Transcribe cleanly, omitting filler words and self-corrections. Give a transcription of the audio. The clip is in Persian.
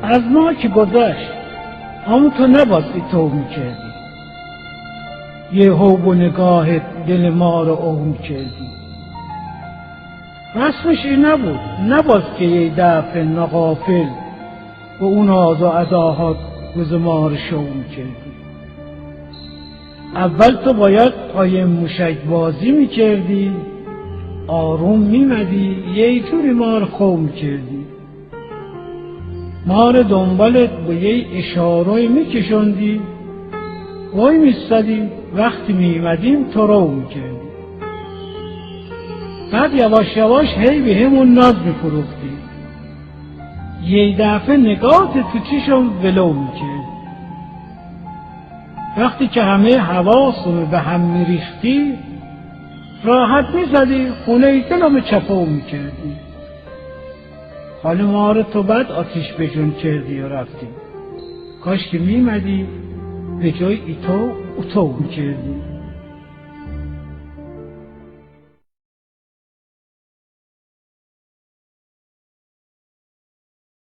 از ما که گذشت، اما تو نباید تو میکردی. یه حب و نگاهت دل ما رو اوم کردی. رسمش این نباید که یه دفعه نغافل و اون آز و اداهات گز ما رو شوم کردی. اول تو باید پای موشک بازی میکردی، آروم میمدی، یه طوری ما رو خوم کردی. ما رو دنبالت با یه اشاره میکشندی، وای میستدی، وقتی میمدیم تو رو میکردی. بعد یواش یواش هی به همون ناز میفروختی. یه دفعه نگاهت تو چشم ولو میکردی. وقتی که همه حواسمو به هم میریختی، راحت میزدی، خونه دلمو چپو میکردی. حال ما رو تو بعد آتیش بجون کردی و رفتی. کاش که میمدی به جای ایتو اوتو میکردی.